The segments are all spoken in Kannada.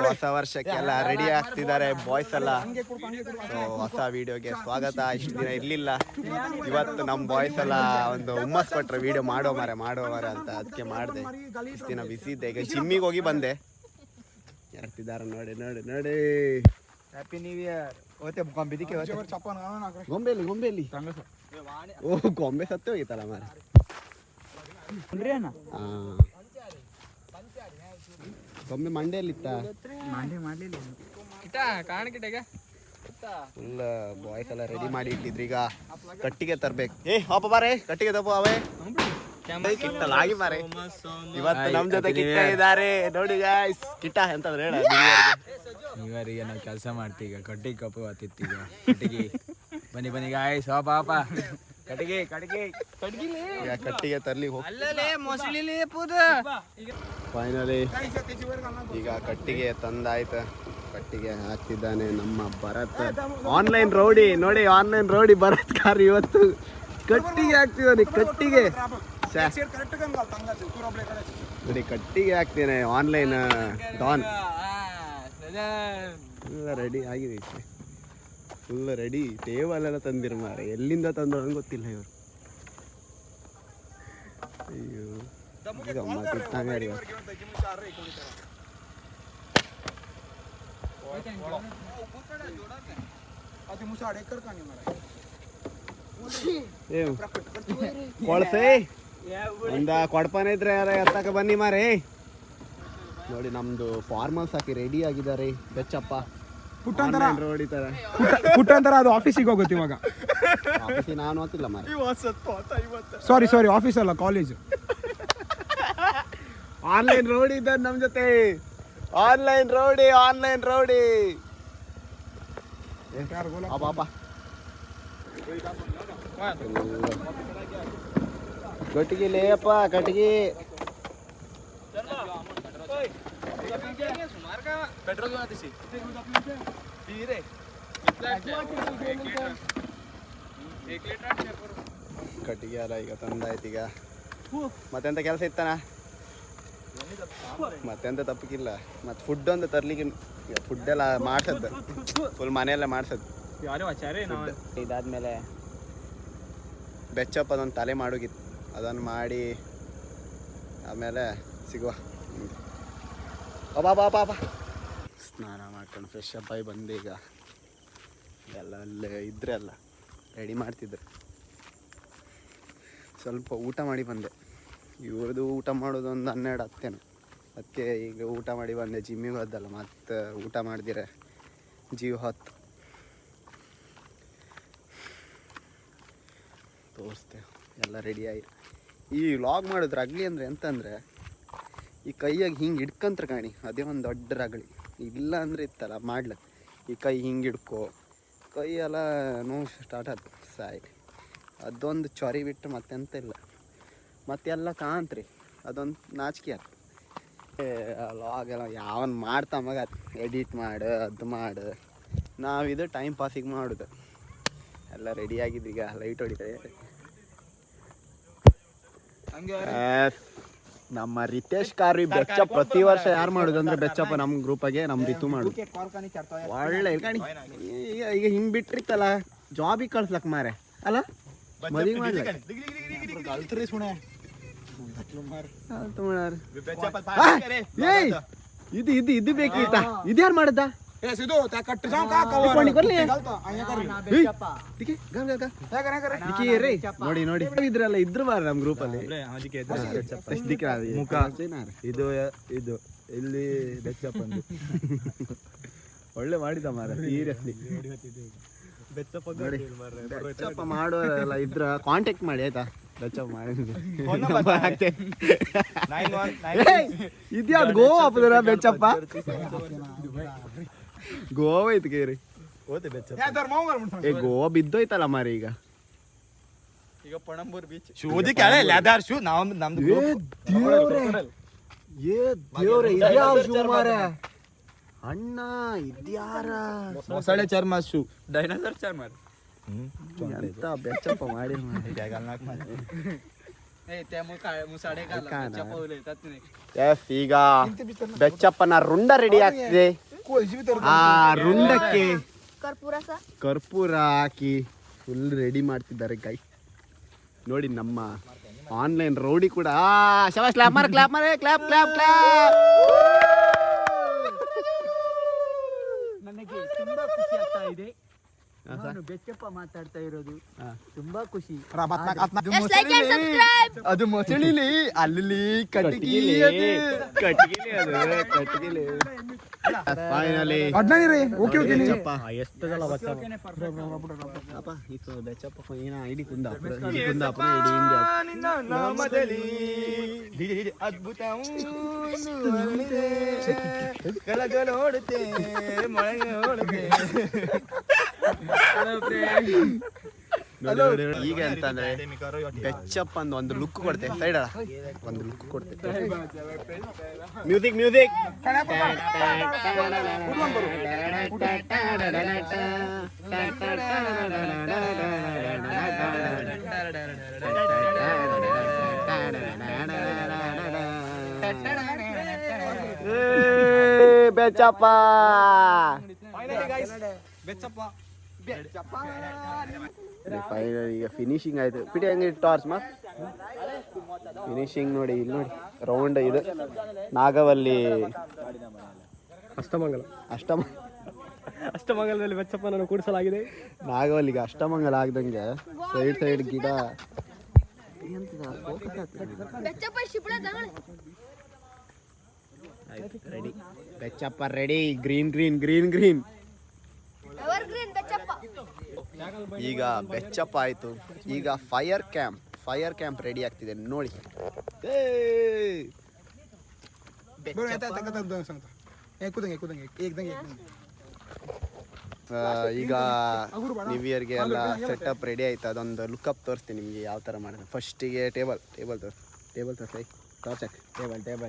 ಹೊಸ ವರ್ಷಕ್ಕೆಲ್ಲ ರೆಡಿ ಆಗ್ತಿದ್ದಾರೆ ಬಾಯ್ಸ್ ಎಲ್ಲ. ಸೊ ಹೊಸ ವಿಡಿಯೋಗೆ ಸ್ವಾಗತ. ಇಷ್ಟು ದಿನ ಇರ್ಲಿಲ್ಲ, ಇವತ್ತು ನಮ್ಮ ಬಾಯ್ಸ್ ಎಲ್ಲ ಒಂದು ಹುಮ್ಮಸ್ ಕೊಟ್ರೆ ವಿಡಿಯೋ ಮಾಡೋ ಮಾರೆ ಅಂತ, ಅದಕ್ಕೆ ಮಾಡಿದೆ. ಇಷ್ಟು ದಿನ ಬಿಸಿ ಇದ್ದೆ, ಈಗ ಜಿಮ್ಮಿಗೆ ಹೋಗಿ ಬಂದೆ. ಯಾರ್ತಿದ್ದಾರೆ ನೋಡಿ ನೋಡಿ ನೋಡಿ. Happy new year. ಗೊಂಬೆಲಿ ಓ ಗೊಂಬೆ ಸತ್ತೇ ಹೋಗಿತ್ತಲ್ಲ ಮಾರೆ. ಗೊಂಬೆ ಮಂಡ್ಯಲ್ಲಿತ್ತ ಫುಲ್ ಬಾಯ್ಸ್ ಎಲ್ಲ ರೆಡಿ ಮಾಡಿ ಇಟ್ಟಿದ್ರಿ. ಈಗ ಕಟ್ಟಿಗೆ ತರ್ಬೇಕು. ಪಾಪ ಬಾರೆ ಕಟ್ಟಿಗೆ ತಪ್ಪು ಅವೇ ಕಿಟ್ಟಲಾಗಿ ಮಾರೆ. ಇವತ್ತು ನಮ್ ಜೊತೆ ಕಿಟ್ಟ ಇದ್ದಾರೆ ನೋಡಿ ಗಾಯ್ಸ್. ಕಿಟ್ಟ ಅಂತಂದ್ರೆ ಹೇಳ ಇವರಿಗೆ ನಾವು ಕೆಲಸ ಮಾಡ್ತೀವಿ. ಈಗ ಕಟ್ಟಿಗೆ ಕಪ್ಪು ಆತಿತ್ತು. ಈಗ ಕಟ್ಟಿಗೆ ಬನ್ನಿ ಗಾಯ್ಸ್. ಪಾಪ ಕಟ್ಟಿಗೆ ತರ್ಲಿ ಫೈನಲಿ ಈಗ ಕಟ್ಟಿಗೆ ತಂದಾಯ್ತು. ಕಟ್ಟಿಗೆ ಹಾಕ್ತಿದ್ದಾನೆ ನಮ್ಮ ಭರತ್. ಆನ್ಲೈನ್ ರೌಡಿ ನೋಡಿ, ಆನ್ಲೈನ್ ರೌಡಿ ಭರತ್ ಕಾರ್ ಇವತ್ತು ಕಟ್ಟಿಗೆ ಹಾಕ್ತಿದ್ದಾನೆ. ಕಟ್ಟಿಗೆ ನೋಡಿ, ಕಟ್ಟಿಗೆ ಹಾಕ್ತೇನೆ. ಆನ್ಲೈನ್ ಡಾನ್ ಎಲ್ಲ ರೆಡಿ ಆಗಿದೆ. Full ready. ಟೇಬಲ್ ಎಲ್ಲ ತಂದಿರ ಮಾರೆ. ಎಲ್ಲಿಂದ ತಂದ್ರು ನಂಗೆ ಗೊತ್ತಿಲ್ಲ ಇವರು. ಅಯ್ಯೋ ಕೊಳಸೆ ಒಂದ ಕೊಡಪಾನ ಇದ್ರೆ ಎತ್ತಕ ಬನ್ನಿ ಮಾರೆ. ನೋಡಿ ನಮ್ದು ಫಾರ್ಮಲ್ಸ್ ಹಾಕಿ ರೆಡಿ ಆಗಿದ್ದಾರೆ. ಬೆಚ್ಚಪ್ಪ ಪುಟ್ಟಂತರ ಅದು ಆಫೀಸಿಗೆ ಹೋಗುತ್ತೆ ಇವಾಗ. ನಾನು ಓದ್ತಿಲ್ಲ ಮಾರೆ. ಸಾರಿ ಆಫೀಸ್ ಅಲ್ಲ, ಕಾಲೇಜ್. ಆನ್ಲೈನ್ ರೋಡಿ ಇದ್ದಾರೆ ನಮ್ ಜೊತೆ. ಆನ್ಲೈನ್ ರೋಡಿ ಕಟ್ಟಿಗೆ ಲೇಪ ಕಟ್ಟಿಗೆ. ಕಟ್ಟಿಗೆ ಅಲ್ಲ ಈಗ ತಂದಾಯ್ತು. ಈಗ ಮತ್ತೆಂತ ಕೆಲಸ ಇತ್ತಾನ? ಮತ್ತೆಂತ ತಪ್ಪಕ್ಕಿಲ್ಲ. ಮತ್ತೆ ಫುಡ್ ಒಂದು ತರ್ಲಿಕ್ಕೆ, ಫುಡ್ ಎಲ್ಲ ಮಾಡ್ಸದ್ದು ಫುಲ್ ಮನೆಯಲ್ಲ ಮಾಡ್ಸದ್ದು. ಇದಾದ್ಮೇಲೆ ಬೆಚ್ಚಪ್ಪ ಅದೊಂದು ತಲೆ ಮಾಡೋಗಿತ್ತು, ಅದನ್ನು ಮಾಡಿ ಆಮೇಲೆ ಸಿಗುವ. ಬಾಬಾ ಸ್ನಾನ ಮಾಡ್ಕೊಂಡು ಫ್ರೆಶ್ ಅಪ್ ಆಗಿ ಬಂದೆ. ಈಗ ಎಲ್ಲ ಅಲ್ಲೇ ಇದ್ರೆ ಎಲ್ಲ ರೆಡಿ ಮಾಡ್ತಿದ್ರು. ಸ್ವಲ್ಪ ಊಟ ಮಾಡಿ ಬಂದೆ. ಇವ್ರದ್ದು ಊಟ ಮಾಡೋದು ಒಂದು 12 ಹತ್ತೇನು. ಅದಕ್ಕೆ ಈಗ ಊಟ ಮಾಡಿ ಬಂದೆ. ಜಿಮ್ಮಿಗೆ ಹೋದಲ್ಲ, ಮತ್ತು ಊಟ ಮಾಡಿದಿರ ಜೀವ ಹೊತ್ತು ತೋರಿಸ್ತೆ. ಎಲ್ಲ ರೆಡಿಯಾಗಿ ಈ ವ್ಲಾಗ್ ಮಾಡಿದ್ರೆ ರಗಳಿ ಅಂದರೆ ಎಂತಂದರೆ, ಈ ಕೈಯಾಗಿ ಹಿಂಗೆ ಹಿಡ್ಕಂತ್ರ ಕಾಣಿ, ಅದೇ ಒಂದು ದೊಡ್ಡ ರಗಳಿ. ಇಲ್ಲ ಅಂದರೆ ಇತ್ತಲ್ಲ ಮಾಡ್ಲ, ಈ ಕೈ ಹಿಂಗೆ ಹಿಡ್ಕೊ, ಕೈ ಎಲ್ಲ ನೋವು ಸ್ಟಾರ್ಟ್ ಆಯ್ತು ಸಾಯಿ. ಅದೊಂದು ಚೊರಿ ಬಿಟ್ಟು ಮತ್ತೆಂತ ಇಲ್ಲ. ಮತ್ತೆಲ್ಲ ಕಾಣ್ತ್ರಿ, ಅದೊಂದು ನಾಚಿಕೆ ಆಯ್ತು. ವ್ಲಾಗ್ ಎಲ್ಲ ಯಾವನ್ ಮಾಡ್ತಾ ಮಗ ಎಡಿಟ್ ಮಾಡು, ಅದು ಮಾಡು. ನಾವಿದು ಟೈಮ್ ಪಾಸಿಗೆ ಮಾಡೋದು. ಎಲ್ಲ ರೆಡಿ ಆಗಿದ್ದು. ಈಗ ಲೈಟ್ ಹೊಡಿತಾರೆ. ನಮ್ಮ ರಿತೇಶ್ ಕಾರು ಬೆಚ್ಚಪ್ಪ ಪ್ರತಿ ವರ್ಷ ಯಾರು ಮಾಡೋದು ಅಂದ್ರೆ ಬೆಚ್ಚಪ್ಪ ನಮ್ಮ ಗ್ರೂಪಾಗೆ ನಮ್ಮ ರಿತು ಮಾಡೋದು. ಒಳ್ಳೆ ಕಾಣಿ. ಈಗ ಹಿಂಗೆ ಬಿಟ್ಟಿರ್ತಲ್ಲ ಜಾಬಿಗೆ ಕಳ್ಸ್ಲಕ್ ಮಾರೆ ಅಲ್ಲ, ಮದುವೆ ಮಾಡ್ಲಕ್ಕ ಇದು ಬೇಕೀತ. ಇದ್ಯಾರು ಮಾಡದ? ನೋಡಿ ನೋಡಿ ಇದ್ರಲ್ಲ ಇದ್ರು ಬಾರ ನಮ್ ಗ್ರೂಪ್ ಅಲ್ಲಿ. ಇದು ಇದು ಇಲ್ಲಿ ಬೆಚ್ಚಪ್ಪ ಒಳ್ಳೆ ಮಾಡಿದ ಮಾರ. ಸೀರಿಯಸ್ಲಿ ಬೆಚ್ಚಪ್ಪ ಮಾಡೋರೆಲ್ಲ ಇದ್ರ ಕಾಂಟ್ಯಾಕ್ಟ್ ಮಾಡಿ ಆಯ್ತಾ. ಬೆಚ್ಚಪ್ಪ ಮಾಡಿ ಇದ್ಯಾವ್ದು ಗೋವಾ ಹಾಪದ್ರ ಬೆಚ್ಚಪ್ಪ. ಗೋವಾ ಐತಿ ಕೇರಿ. ಗೋವಾ ಬಿದ್ದೋಯ್ತಲ್ಲ ಮಾರಿ. ಈಗ ಪಣಂಬೂರ್ ಬೀಚ್ ಅಣ್ಣ ಇದ್ಯಾರ ಮೊಸಳೆ ಚರ್ಮ ಶೂ ಡೈನೋಸರ್ ಚರ್ಮ ಎಂತ ಬೆಚ್ಚಪ್ಪ ಮಾಡಿ ಎಸ್, ಈಗ ಬೆಚ್ಚಪ್ಪನ ರುಂಡ ರೆಡಿ ಆಗ್ತಿದೆ. ಆ ರುಂಡಕ್ಕೆ ಕರ್ಪೂರ ಹಾಕಿ ಫುಲ್ ರೆಡಿ ಮಾಡ್ತಿದ್ದಾರೆ ಗೈ. ನೋಡಿ ನಮ್ಮ ಆನ್ಲೈನ್ ರೌಡಿ ಕೂಡ ಶಬಾಷ್, ಕ್ಲಾಪ್ ಮಾರ ಕ್ಲಾಪ್ ಮಾರ ಕ್ಲಾಪ್ ಕ್ಲಾಪ್ ಕ್ಲಾಪ್. ನನಗೆ ತುಂಬಾ ಖುಷಿ ಆಗ್ತಾ ಇದೆ. ನಾನು ಬೆಚ್ಚಪ್ಪ ಮಾತಾಡ್ತಾ ಇರೋದು ತುಂಬಾ ಖುಷಿ. ಅದು ಮೊಸಳಿಲಿ ಅಲ್ಲಿ ಕಟ್ಟಿಗಿಲಿ ಫೈನಲಿ ಓಕೆ ಓಕೆ ಎಷ್ಟು ಜನ ಬೆಚ್ಚಪ್ಪ ಇಡೀ ಕುಂದಾಪುರ ಇಡೀ ಇಂಡಿಯಾ ಅದ್ಭುತ ಈಗ ಅಂತಂದ್ರೆ ಬೆಚ್ಚಪ್ಪ ಅಂದ್ ಒಂದು ಲುಕ್ ಕೊಡ್ತೆ. ಸೈಡ್ ಒಂದು ಲುಕ್ ಕೊಡ್ತೆ. ಮ್ಯೂಸಿಕ್ ಮ್ಯೂಸಿಕ್ ಬೆಚ್ಚಪ್ಪ ಫೈನಲ್ ಈಗ ಫಿನಿಶಿಂಗ್ ಆಯ್ತು. ಪಿಟಿ ಹಂಗೆ ಟಾರ್ಚ್ ಮಾ ಫಿನಿಶಿಂಗ್ ನೋಡಿ, ಇಲ್ಲಿ ನೋಡಿ ರೌಂಡ್ ಇದು ನಾಗವಲ್ಲಿ ಅಷ್ಟಮಂಗಲದಲ್ಲಿ ಬೆಚ್ಚಪ್ಪನನ್ನು ಕೂಡಿಸಲಾಗಿದೆ. ನಾಗವಲ್ಲಿಗೆ ಅಷ್ಟಮಂಗಲ ಆಗ್ದಂಗೆ ಸೈಡ್ ಸೈಡ್ ಗಿಡ ready. Bechappa ready. Green green green green. ಈಗ ಬೆಚ್ಚಪ್ಪ ಆಯ್ತು. ಈಗ ಫೈರ್ ಕ್ಯಾಂಪ್ ರೆಡಿ ಆಗ್ತಿದೆ ನೋಡಿ. ಈಗ ನ್ಯೂ ಇಯರ್ಗೆ ಎಲ್ಲ ಸೆಟಪ್ ರೆಡಿ ಆಯ್ತು. ಅದೊಂದು ಲುಕ್ಅಪ್ ತೋರಿಸ್ತೀನಿ ನಿಮಗೆ ಯಾವ ಥರ ಮಾಡಿದೆ. ಫಸ್ಟಿಗೆ ಟೇಬಲ್ ತೋರಿಸಿ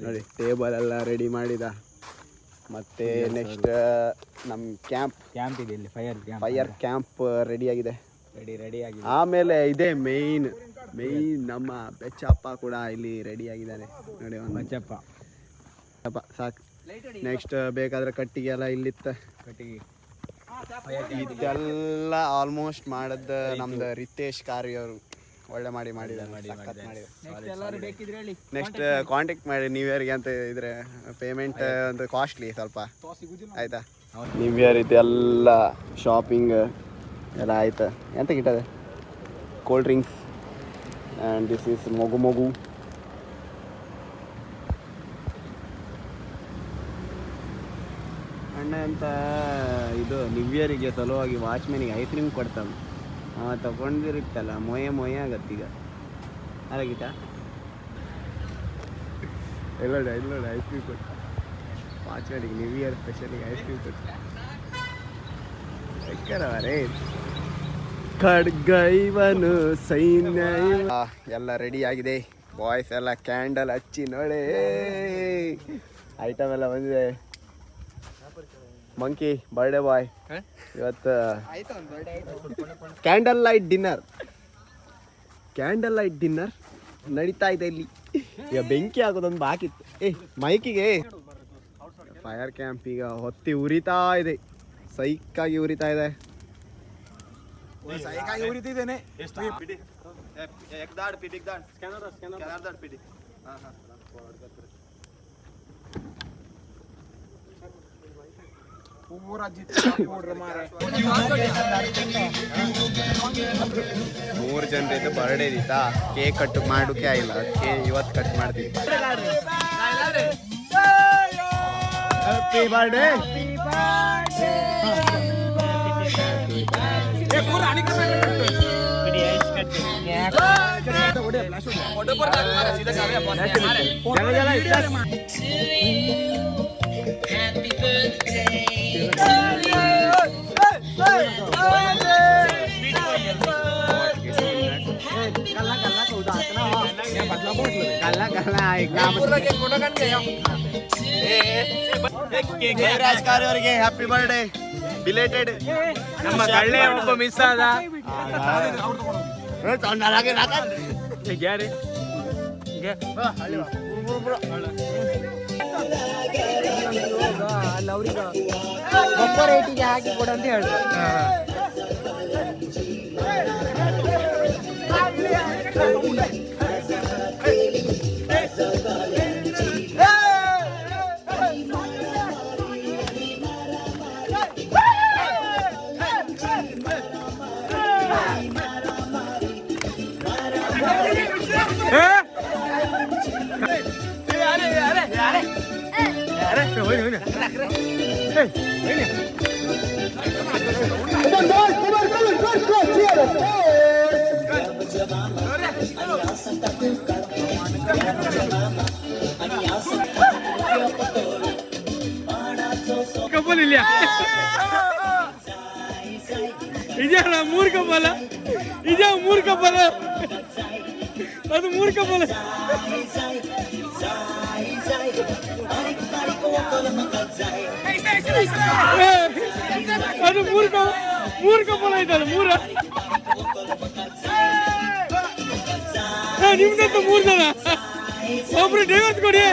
ನೋಡಿ. ಟೇಬಲ್ ಎಲ್ಲ ರೆಡಿ ಮಾಡಿದ. ಮತ್ತೆ ನೆಕ್ಸ್ಟ್ ನಮ್ಮ ಕ್ಯಾಂಪ್ ಇದೆ ಇಲ್ಲಿ. ಫೈರ್ ಕ್ಯಾಂಪ್ ರೆಡಿ ಆಗಿದೆ. ಆಗಿದೆ. ಆಮೇಲೆ ಇದೆ ಮೇಯ್ನ್ ನಮ್ಮ ಬೆಚ್ಚಪ್ಪ ಕೂಡ ಇಲ್ಲಿ ರೆಡಿ ಆಗಿದ್ದಾನೆ ನೋಡಿ. ಒಂದು ಬೆಚ್ಚಪ್ಪ ಸಾಕು. ನೆಕ್ಸ್ಟ್ ಬೇಕಾದ್ರೆ ಕಟ್ಟಿಗೆ ಎಲ್ಲ ಇಲ್ಲಿತ್ತ. ಇದೆಲ್ಲ ಆಲ್ಮೋಸ್ಟ್ ಮಾಡದ ನಮ್ದು ರಿತೇಶ್ ಕಾರ್ಯ ಅವರು ಒಳ್ಳೆ ಮಾಡಿದ್ದಾರೆ. ನೆಕ್ಸ್ಟ್ ಕಾಂಟ್ಯಾಕ್ಟ್ ಮಾಡಿ ನ್ಯೂ ಇಯರ್ಗೆ ಅಂತ ಇದ್ರೆ. ಪೇಮೆಂಟ್ ಅಂತ ಕಾಸ್ಟ್ಲಿ ಸ್ವಲ್ಪ ಆಯ್ತಾ. ನ್ಯೂ ಇಯರ್ ಇದೆಲ್ಲ ಶಾಪಿಂಗ್ ಎಲ್ಲ ಆಯ್ತು. ಎಂತ ಗಿಟ್ಟದೆ cold drinks and this is ಮೊಗು ಅಣ್ಣ ಅಂತ. ಇದು ನ್ಯೂ ಇಯರಿಗೆ ಸಲುವಾಗಿ ವಾಚ್ಮೆನಿಗೆ ಐಸ್ ಕ್ರೀಮ್ ಕೊಡ್ತಾನೆ. ತಗೊಂಡಿರುತ್ತಲ್ಲ ಮೊಯೆ ಆಗತ್ತೀಗ. ಅಲ್ಲ ಗಿಟ ಇಲ್ಲ ಐಸ್ ಕ್ರೀಮ್ ಕೊಟ್ಟು ವಾಚ್ಮೆನಿಗೆ ನ್ಯೂ ಇಯರ್ ಸ್ಪೆಷಲಿಗೆ ಐಸ್ ಕ್ರೀಮ್ ಕೊಟ್ಟು ರೇ ಖಡ್ಗೈವನು ಸೈನ್ಯ. ಎಲ್ಲ ರೆಡಿ ಆಗಿದೆ. ಬಾಯ್ಸ್ ಎಲ್ಲ ಕ್ಯಾಂಡಲ್ ಹಚ್ಚಿ ನೋಡಿ. ಐಟಮ್ ಎಲ್ಲ ಬಂದಿದೆ. ಮಂಕಿ ಬರ್ಡೇ ಬಾಯ್ ಇವತ್ತು ಕ್ಯಾಂಡಲ್ ಲೈಟ್ ಡಿನ್ನರ್ ನಡೀತಾ ಇದೆ ಇಲ್ಲಿ. ಈಗ ಬೆಂಕಿ ಆಗೋದೊಂದು ಬಾಕಿತ್ತು. ಮೈಕಿಗೆ ಫೈರ್ ಕ್ಯಾಂಪ್ ಈಗ ಹೊತ್ತಿ ಉರಿತಾ ಇದೆ. ಸೈಕಾಗಿ ಉರಿತಾ ಇದೆ. ಮೂರು ಜನರಿದ್ದು ಬರ್ಡೇ ಇದ್ದಿತ್ತಾ. ಕೇಕ್ ಕಟ್ ಮಾಡೋಕೆ ಆಗಿಲ್ಲ. ಅದಕ್ಕೆ ಇವತ್ತು ಕಟ್ ಮಾಡ್ತೀವಿ. Happy birthday. ರಾಜಕಾರಿ ಅವರಿಗೆ ಹ್ಯಾಪಿ ಬರ್ಡೇ ಬಿಲೇಟೆಡ್. ನಮ್ಮ ಕಳ್ಳೆ ಒಬ್ಬ ಮಿಸ್ ಆದ. ಅಲ್ಲಿ ಅವ್ರಿಗೆ ಒಬ್ಬ ರೇಟಿಗೆ ಹಾಕಿ ಕೊಡು ಅಂತ ಹೇಳಿದ್ರು. ಕಪಲ್ ಇಲ್ಲ ಇದೆಯಲ್ಲ 3 ಕಪಲ್ ಇದೆ 3 ಕಪಲ್ ಅದು 3 ಕಪಲ್ ಅದು 3 ಕಪಲ್ ಆಯ್ತಲ್ಲ 3 ನಿಮ್ದಂತ 3 ಜನ ಒಬ್ರು ಡೈವರ್ಸ್ ಕೊಡಿ.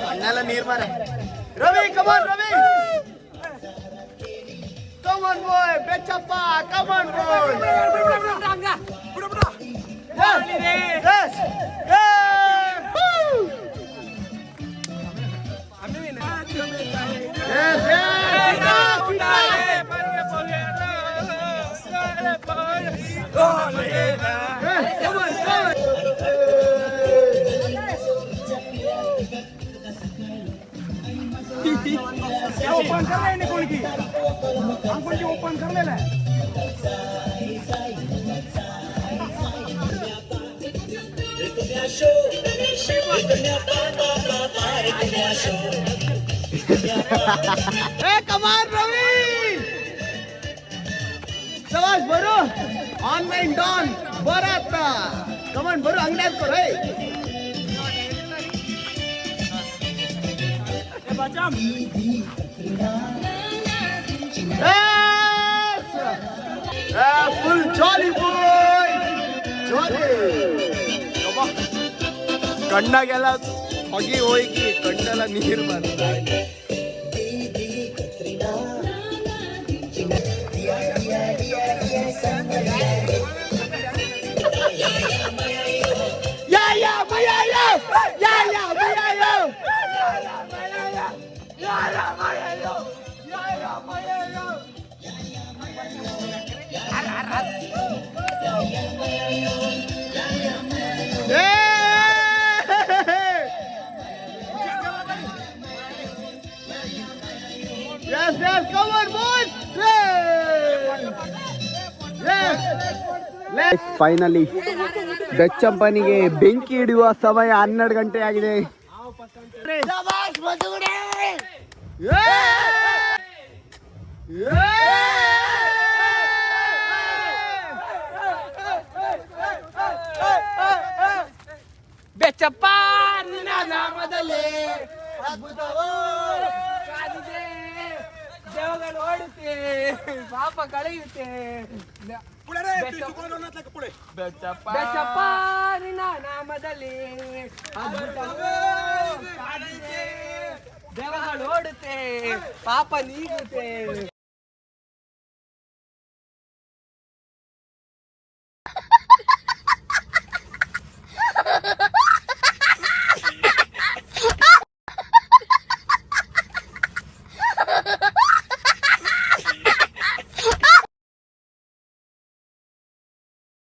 ಕಣ್ಣೆಲ್ಲ ನೀರ್ ಮಾರೆ. ರವಿ ಕಮಾನ್ ರವಿ ಕಮಾನ್ ಬಾಯ್ ಬೆಚ್ಚಪ್ಪ ಕಮಾನ್ ಬಾಯ್. ओपन कर रहे निकोल की अंकुल जी ओपन कर ले कमाल रवि शाबाश बरो ऑनलाइन डॉन बरत कमान बरो अंगड्यात कर हे बचाम फुल जॉली बॉय जॉली ಕಣ್ಣಾಗೆಲ್ಲ ಹೊಗಿ ಹೋಗಿ ಕಣ್ಣೆಲ್ಲ ನೀರು ಬರ್ತಾ ಇದೆ. Yes, yes, come on, boys! Yes! Finally ಬೆಚ್ಚಂಪನಿಗೆ ಬೆಂಕಿ ಹಿಡಿಯುವ ಸಮಯ 12 ಗಂಟೆ ಆಗಿದೆ. ಬೆಚ್ಚಪ್ಪ ನಿನ್ನ ನಾಮದಲ್ಲಿ ಅದ್ಭುತವೋ ಕಾದಿದೆ, ದೇವಗಳು ಓಡುತ್ತೆ, ಪಾಪ ಕಳೆಯುತ್ತೆ. ಬೆಚ್ಚಪ್ಪ ನಿನ್ನ ನಾಮದಲ್ಲಿ ಅದ್ಭುತವೋ ಕಾದಿದೆ, ದೇವಗಳು ಓಡುತ್ತೆ ಪಾಪ ನೀಗುತ್ತೆ